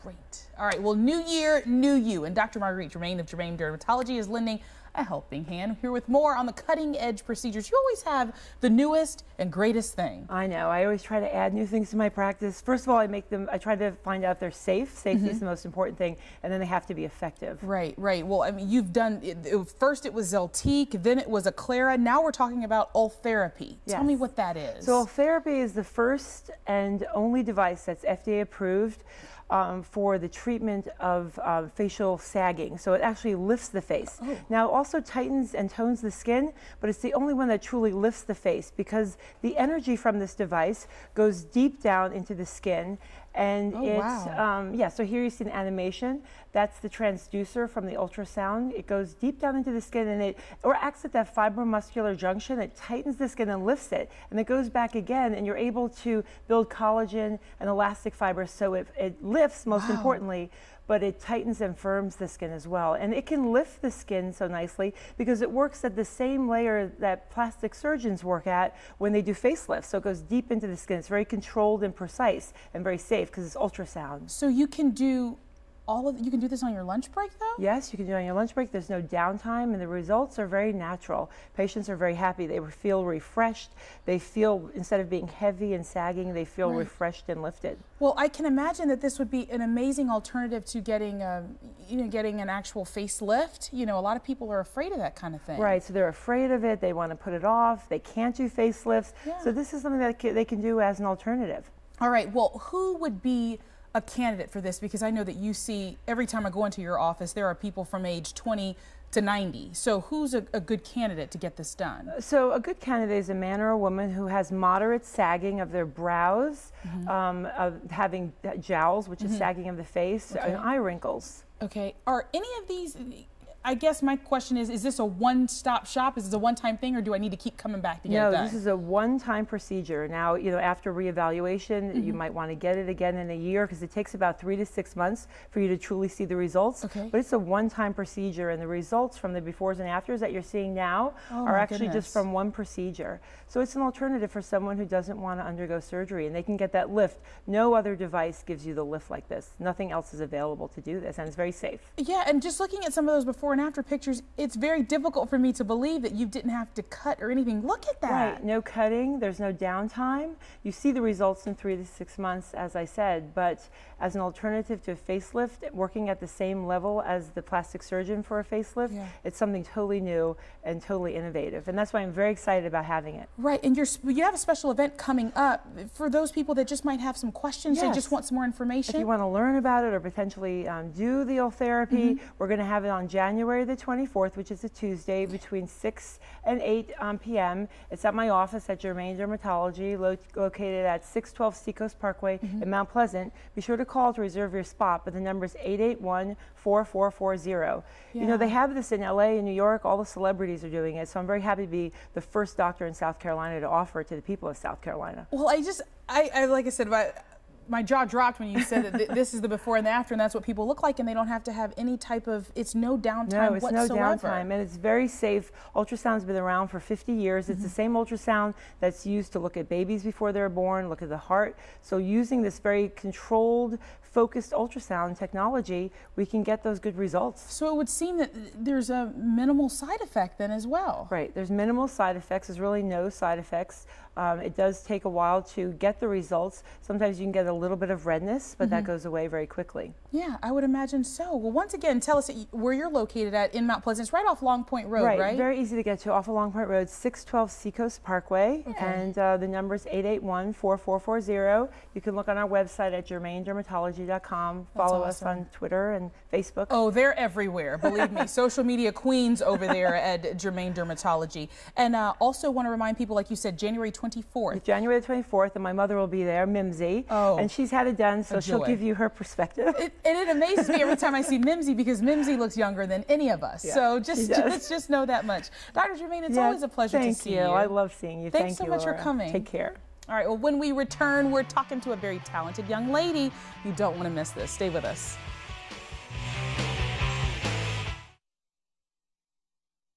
Great. All right, well, new year, new you. And Dr. Marguerite Germain of Germain Dermatology is lending a helping hand here with more on the cutting edge procedures. You always have the newest and greatest thing. I know. I always try to add new things to my practice. First of all, I try to find out if they're safe. Safety is the most important thing, and then they have to be effective. Right, right. Well, I mean, you've done, first it was Zeltique, then it was Aclara. Now we're talking about Ultherapy. Yes. Tell me what that is. So Ultherapy is the first and only device that's FDA approved for the treatment of facial sagging. So it actually lifts the face. Oh. Now it also tightens and tones the skin, but it's the only one that truly lifts the face because the energy from this device goes deep down into the skin. And wow. so here you see an animation. That's the transducer from the ultrasound. It goes deep down into the skin and it acts at that fibromuscular junction. It tightens the skin and lifts it. And it goes back again and you're able to build collagen and elastic fibers so it lifts most importantly, but it tightens and firms the skin as well. And it can lift the skin so nicely because it works at the same layer that plastic surgeons work at when they do facelifts. So it goes deep into the skin. It's very controlled and precise and very safe because it's ultrasound. So you can do you can do this on your lunch break though? Yes, you can do it on your lunch break. There's no downtime and the results are very natural. Patients are very happy. They feel refreshed. They feel, instead of being heavy and sagging, they feel refreshed and lifted. Well, I can imagine that this would be an amazing alternative to getting, getting an actual facelift. You know, a lot of people are afraid of that kind of thing. Right, so they're afraid of it. They want to put it off. They can't do facelifts. Yeah. So this is something that they can do as an alternative. All right, well, who would be a candidate for this? Because I know that you see, every time I go into your office, there are people from age 20 to 90. So who's a good candidate to get this done? So a good candidate is a man or a woman who has moderate sagging of their brows, of having jowls, which is sagging of the face, and eye wrinkles. Okay. Are any of these, I guess my question is this a one-stop shop? Is this a one-time thing, or do I need to keep coming back to get it done? No, this is a one-time procedure. Now, you know, after reevaluation, you might want to get it again in a year because it takes about 3 to 6 months for you to truly see the results. Okay. But it's a one-time procedure, and the results from the befores and afters that you're seeing now are actually just from one procedure. So it's an alternative for someone who doesn't want to undergo surgery, and they can get that lift. No other device gives you the lift like this. Nothing else is available to do this, and it's very safe. Yeah, and just looking at some of those before and after pictures, it's very difficult for me to believe that you didn't have to cut or anything. Look at that. Right, no cutting, there's no downtime. You see the results in 3 to 6 months, as I said, but as an alternative to a facelift, working at the same level as the plastic surgeon for a facelift, it's something totally new and totally innovative. And that's why I'm very excited about having it. Right, and you have a special event coming up for those people that just might have some questions, they just want some more information. If you want to learn about it or potentially do the Ultherapy, we're going to have it on January the 24th, which is a Tuesday, between 6 and 8 p.m. It's at my office at Germain Dermatology, located at 612 Seacoast Parkway in Mount Pleasant. Be sure to call to reserve your spot, but the number is 881-4440. You know, they have this in LA and New York. All the celebrities are doing it, so I'm very happy to be the first doctor in South Carolina to offer it to the people of South Carolina. Well, I like I said, my jaw dropped when you said that this is the before and the after, and that's what people look like, and they don't have to have any type of, it's no downtime whatsoever. No, it's no downtime, and it's very safe. Ultrasound's been around for 50 years. It's the same ultrasound that's used to look at babies before they're born, look at the heart. So using this very controlled, focused ultrasound technology, we can get those good results. So it would seem that there's a minimal side effect then as well. Right, there's minimal side effects. There's really no side effects. It does take a while to get the results. Sometimes you can get a little bit of redness, but that goes away very quickly. Yeah, I would imagine so. Well, once again, tell us where you're located at in Mount Pleasant. It's right off Long Point Road, right? Very easy to get to, off of Long Point Road, 612 Seacoast Parkway, and the number is 881-4440. You can look on our website at germaindermatology.com. Follow us on Twitter and Facebook. Oh, they're everywhere, believe me. Social media queens over there at Germain Dermatology. And also want to remind people, like you said, January 24th. January the 24th, and my mother will be there, Mimsy. And she's had it done, so she'll give you her perspective. It amazes me every time I see Mimsy, because Mimsy looks younger than any of us. So let's just know that much. Dr. Germain, it's always a pleasure to see you. I love seeing you. Thanks so much for coming. Take care. All right, well, when we return, we're talking to a very talented young lady. You don't want to miss this. Stay with us.